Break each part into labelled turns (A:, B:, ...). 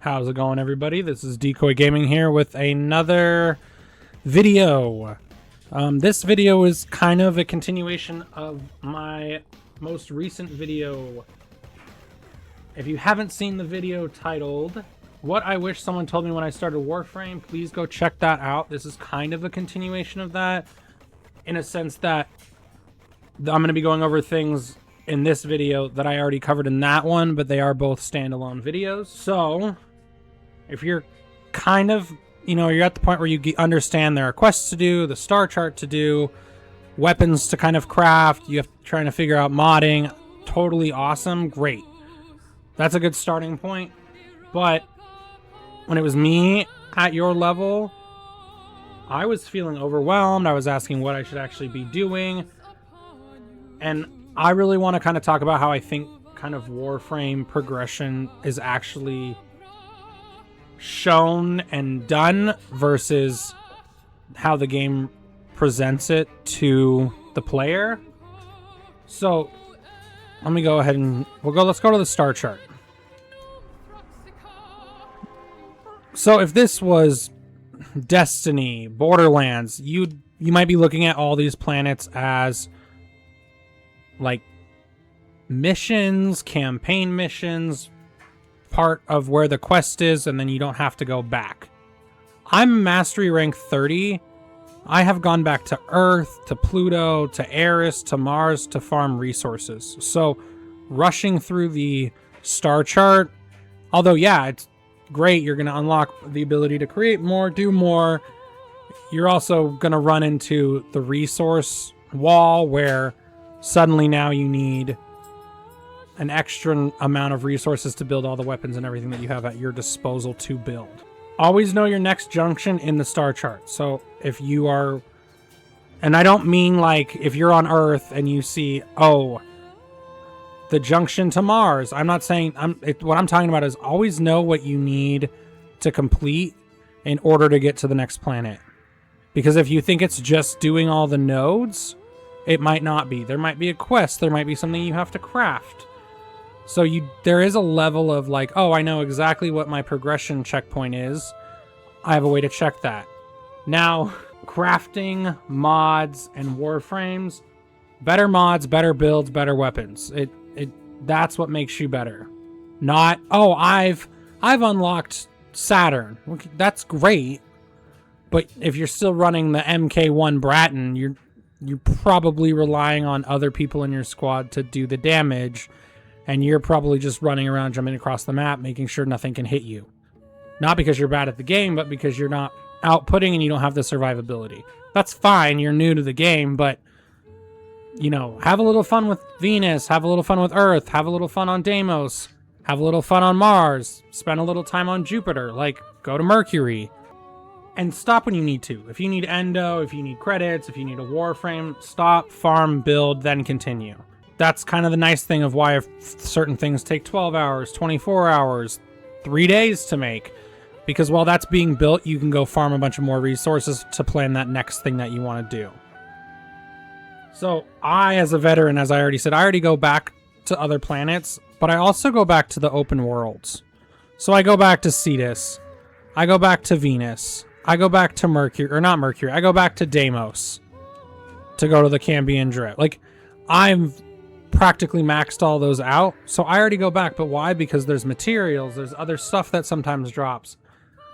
A: How's it going, everybody? This is Decoy Gaming here with another video. This video is kind of a continuation of my most recent video. If you haven't seen the video titled What I Wish Someone Told Me When I Started Warframe, please go check that out. This is kind of a continuation of that, in a sense that I'm going to be going over things in this video that I already covered in that one, but they are both standalone videos. So if you're kind of, you're at the point where you understand there are quests to do, the star chart to do, weapons to kind of craft, you have trying to figure out modding, totally awesome, great. That's a good starting point. But when it was me at your level, I was feeling overwhelmed. I was asking what I should actually be doing. And I really want to kind of talk about how I think kind of Warframe progression is actually shown and done versus how the game presents it to the player. So let me go ahead and let's go to the star chart. So if this was Destiny, Borderlands, you might be looking at all these planets as like missions, campaign missions, part of where the quest is, and then you don't have to go back. I'm mastery rank 30. I have gone back to Earth, to Pluto, to Eris, to Mars to farm resources. So rushing through the star chart, although yeah, it's great, you're going to unlock the ability to create more, do more, you're also going to run into the resource wall where suddenly now you need an extra amount of resources to build all the weapons and everything that you have at your disposal to build. Always know your next junction in the star chart. So if you are, and I don't mean like if you're on Earth and you see, oh, the junction to Mars. I'm not saying, what I'm talking about is always know what you need to complete in order to get to the next planet. Because if you think it's just doing all the nodes, it might not be. There might be a quest. There might be something you have to craft. So there is a level of like, oh, I know exactly what my progression checkpoint is. I have a way to check that. Now, crafting, mods, and warframes, better mods, better builds, better weapons. That's what makes you better. Not, oh, I've unlocked Saturn. That's great. But if you're still running the MK1 Bratton, you're probably relying on other people in your squad to do the damage. And you're probably just running around, jumping across the map, making sure nothing can hit you. Not because you're bad at the game, but because you're not outputting and you don't have the survivability. That's fine, you're new to the game, but, have a little fun with Venus, have a little fun with Earth, have a little fun on Deimos, have a little fun on Mars, spend a little time on Jupiter, like, go to Mercury. And stop when you need to. If you need endo, if you need credits, if you need a warframe, stop, farm, build, then continue. That's kind of the nice thing of why certain things take 12 hours, 24 hours, 3 days to make. Because while that's being built, you can go farm a bunch of more resources to plan that next thing that you want to do. So I, as a veteran, as I already said, I already go back to other planets, but I also go back to the open worlds. So I go back to Cetus. I go back to Venus. I go back to Mercury, or not Mercury, I go back to Deimos to go to the Cambion Drift. Like, I'm practically maxed all those out, so I already go back. But why? Because there's materials, there's other stuff that sometimes drops.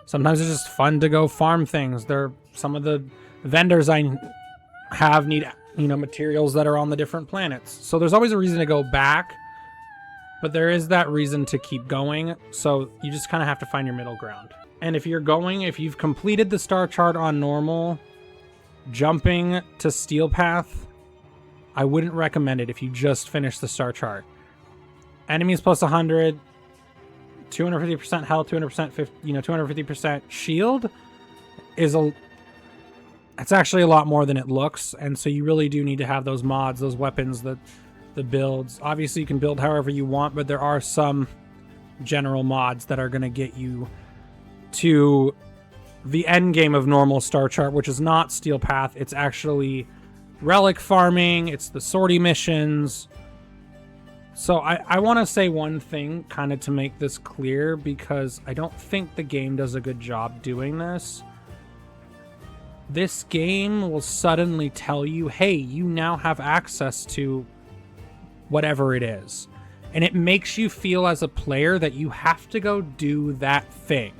A: Sometimes it's just fun to go farm things. Some of the vendors I have need, materials that are on the different planets. So there's always a reason to go back, but there is that reason to keep going. So you just kind of have to find your middle ground. And if you've completed the star chart on normal, jumping to Steel Path, I wouldn't recommend it if you just finished the star chart. Enemies plus 100, 250% health, 250% shield it's actually a lot more than it looks. And so you really do need to have those mods, those weapons, the builds. Obviously you can build however you want, but there are some general mods that are going to get you to the end game of normal star chart, which is not Steel Path. It's actually relic farming, it's the sortie missions, So I want to say one thing kind of to make this clear, because I don't think the game does a good job doing this. This game will suddenly tell you, hey, you now have access to whatever it is. And it makes you feel as a player that you have to go do that thing.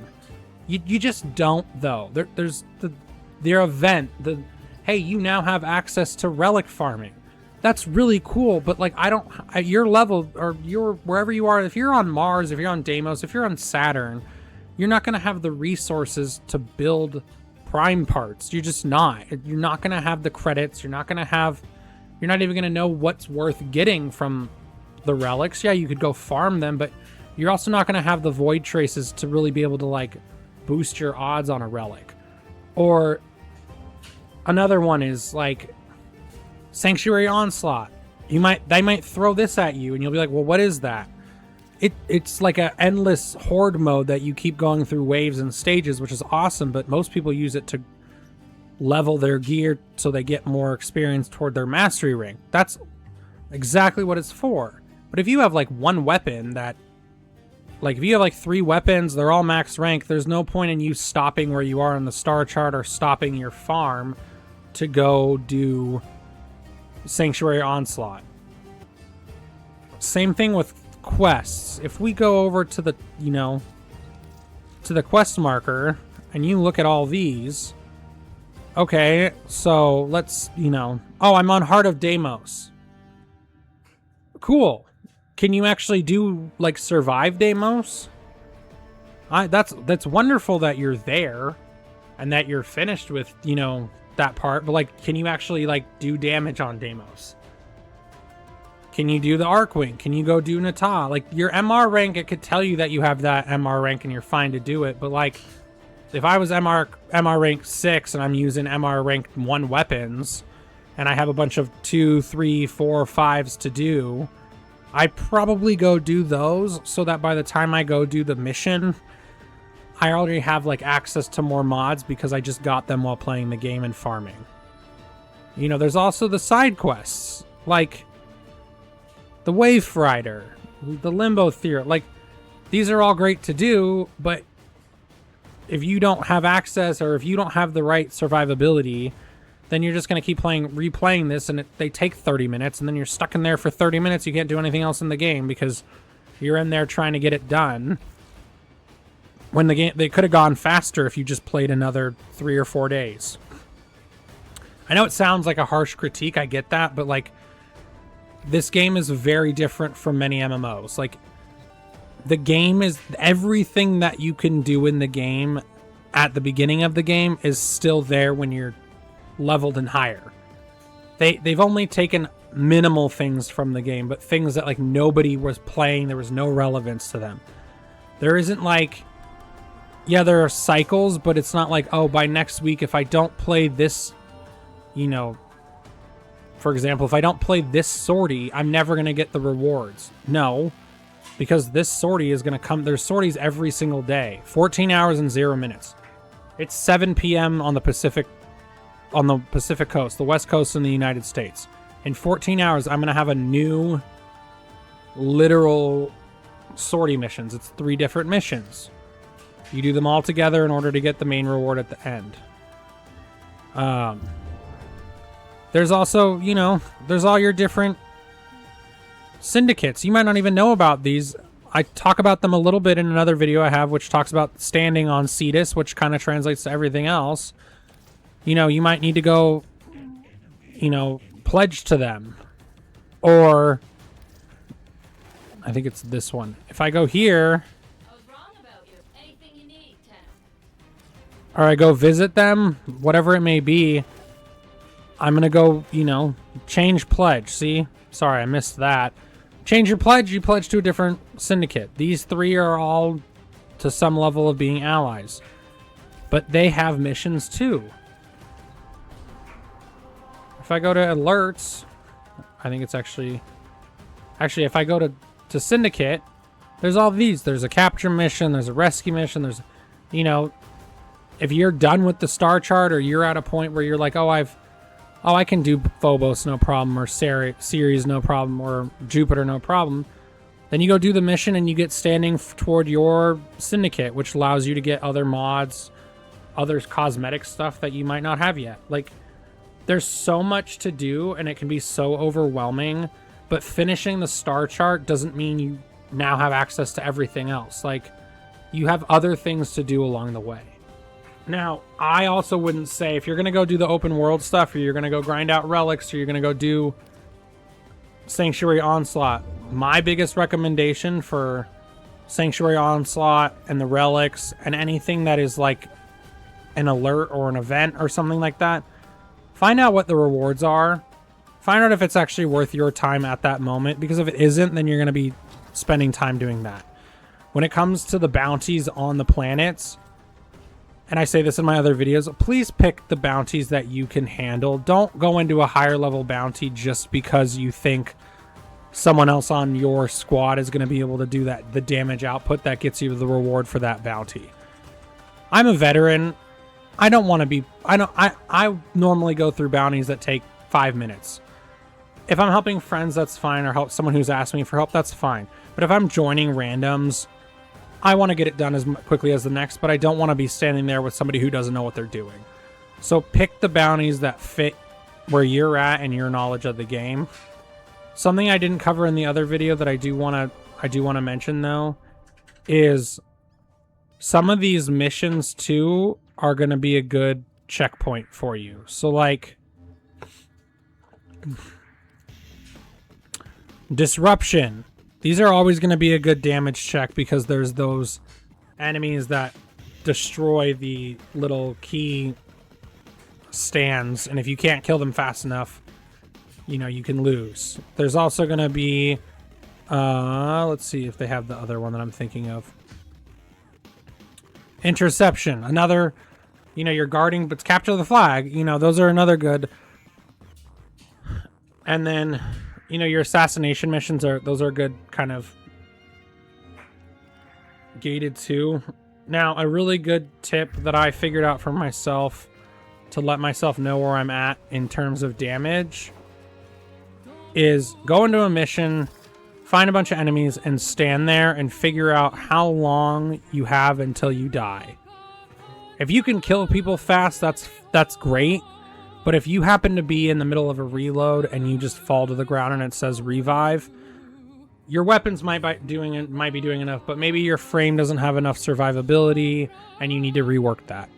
A: You just don't, though. There's their event, hey, you now have access to relic farming. That's really cool, but like at your level, or wherever you are, if you're on Mars, if you're on Deimos, if you're on Saturn, you're not going to have the resources to build prime parts. You're just not. You're not going to have the credits. You're not even going to know what's worth getting from the relics. Yeah, you could go farm them, but you're also not going to have the void traces to really be able to like boost your odds on a relic. Or another one is like Sanctuary Onslaught. They might throw this at you and you'll be like, well, what is that? It's like an endless horde mode that you keep going through waves and stages, which is awesome, but most people use it to level their gear so they get more experience toward their mastery ring. That's exactly what it's for. But if you have like one weapon that, like if you have like 3 weapons, they're all max rank, there's no point in you stopping where you are on the star chart or stopping your farm to go do Sanctuary Onslaught. Same thing with quests. If we go over to the, to the quest marker and you look at all these, okay, so let's, oh, I'm on Heart of Deimos. Cool. Can you actually do like survive Deimos? That's wonderful that you're there and that you're finished with, that part, but like, can you actually like do damage on Deimos? Can you do the Archwing? Can you go do Nata? Like your MR rank, it could tell you that you have that MR rank and you're fine to do it, but like if I was MR rank 6 and I'm using MR rank 1 weapons and I have a bunch of 2, 3, 4, 5s to do, I probably go do those so that by the time I go do the mission, I already have like access to more mods because I just got them while playing the game and farming. There's also the side quests, like the Wave Rider, the Limbo Theory. Like, these are all great to do, but if you don't have access or if you don't have the right survivability, then you're just going to keep replaying this, and they take 30 minutes, and then you're stuck in there for 30 minutes. You can't do anything else in the game because you're in there trying to get it done. When they could have gone faster if you just played another 3 or 4 days. I know it sounds like a harsh critique, I get that, but like, this game is very different from many MMOs. Like, the game is, everything that you can do in the game at the beginning of the game is still there when you're leveled and higher. They've only taken minimal things from the game, but things that like nobody was playing, there was no relevance to them. There isn't like, yeah, there are cycles, but it's not like, oh, by next week, if I don't play this, for example, if I don't play this sortie, I'm never going to get the rewards. No, because this sortie is going to come. There's sorties every single day. 14 hours and 0 minutes. It's 7 p.m. on the Pacific coast, the West Coast in the United States. In 14 hours, I'm going to have a new literal sortie missions. It's 3 different missions. You do them all together in order to get the main reward at the end. There's also, there's all your different syndicates. You might not even know about these. I talk about them a little bit in another video I have, which talks about standing on Cetus, which kind of translates to everything else. You might need to go, pledge to them. Or, I think it's this one. If I go here, or I go visit them, whatever it may be, I'm going to go, change pledge. See? Sorry, I missed that. Change your pledge, you pledge to a different syndicate. These 3 are all to some level of being allies. But they have missions too. If I go to alerts, I think it's actually if I go to syndicate, there's all these. There's a capture mission, there's a rescue mission, there's, if you're done with the star chart or you're at a point where you're like, oh, oh, I can do Phobos no problem, or Ceres no problem, or Jupiter no problem, then you go do the mission and you get standing toward your syndicate, which allows you to get other mods, other cosmetic stuff that you might not have yet. Like, there's so much to do and it can be so overwhelming, but finishing the star chart doesn't mean you now have access to everything else. Like, you have other things to do along the way. Now, I also wouldn't say if you're going to go do the open world stuff, or you're going to go grind out relics, or you're going to go do Sanctuary Onslaught, my biggest recommendation for Sanctuary Onslaught and the relics and anything that is like an alert or an event or something like that, find out what the rewards are. Find out if it's actually worth your time at that moment, because if it isn't, then you're going to be spending time doing that. When it comes to the bounties on the planets, and I say this in my other videos, please pick the bounties that you can handle. Don't go into a higher level bounty just because you think someone else on your squad is going to be able to do that, the damage output that gets you the reward for that bounty. I'm a veteran. I don't want to be, I normally go through bounties that take 5 minutes. If I'm helping friends, that's fine, or help someone who's asked me for help, that's fine. But if I'm joining randoms, I want to get it done as quickly as the next, but I don't want to be standing there with somebody who doesn't know what they're doing. So pick the bounties that fit where you're at and your knowledge of the game. Something I didn't cover in the other video that I do want to mention though is some of these missions too are going to be a good checkpoint for you. So like Disruption. These are always going to be a good damage check because there's those enemies that destroy the little key stands, and if you can't kill them fast enough, you know, you can lose. There's also going to be let's see if they have the other one that I'm thinking of. Interception. Another, you know, you're guarding, but capture the flag. You know, those are another good. And then, you know, your assassination missions those are good, kind of gated too. Now, a really good tip that I figured out for myself to let myself know where I'm at in terms of damage is go into a mission, find a bunch of enemies, and stand there and figure out how long you have until you die. If you can kill people fast, that's great. But if you happen to be in the middle of a reload and you just fall to the ground and it says revive, your weapons might be doing enough, but maybe your frame doesn't have enough survivability and you need to rework that.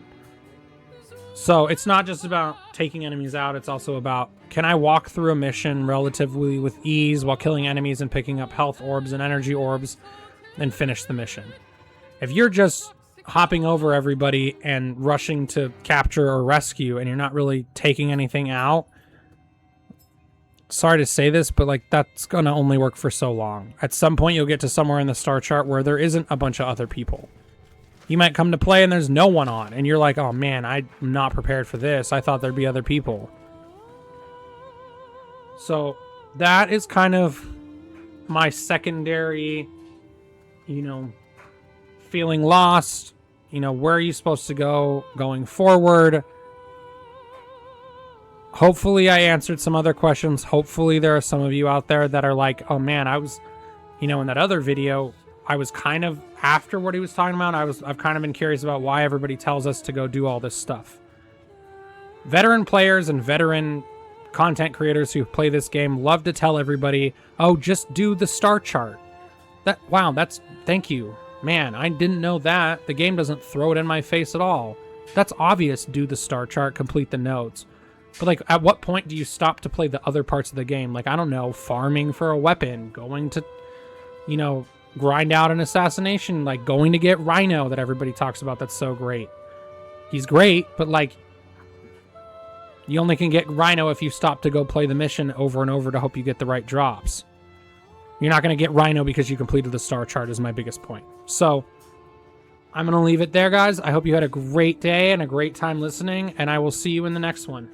A: So it's not just about taking enemies out, it's also about, can I walk through a mission relatively with ease while killing enemies and picking up health orbs and energy orbs and finish the mission? If you're just hopping over everybody and rushing to capture or rescue and you're not really taking anything out, sorry to say this, but like that's gonna only work for so long. At some point you'll get to somewhere in the star chart where there isn't a bunch of other people. You might come to play and there's no one on and you're like, oh man, I'm not prepared for this. I thought there'd be other people. So that is kind of my secondary, you know, feeling lost. You know, where are you supposed to go going forward? Hopefully I answered some other questions. Hopefully there are some of you out there that are like, oh man, I was, you know, in that other video, I was kind of after what he was talking about. I've kind of been curious about why everybody tells us to go do all this stuff. Veteran players and veteran content creators who play this game love to tell everybody, oh, just do the star chart. Thank you. Man, I didn't know that. The game doesn't throw it in my face at all. That's obvious, do the star chart, complete the nodes. But like, at what point do you stop to play the other parts of the game? Like, I don't know, farming for a weapon, going to, you know, grind out an assassination, like going to get Rhino that everybody talks about that's so great. He's great, but like, you only can get Rhino if you stop to go play the mission over and over to hope you get the right drops. You're not going to get Rhino because you completed the star chart is my biggest point. So I'm going to leave it there, guys. I hope you had a great day and a great time listening, and I will see you in the next one.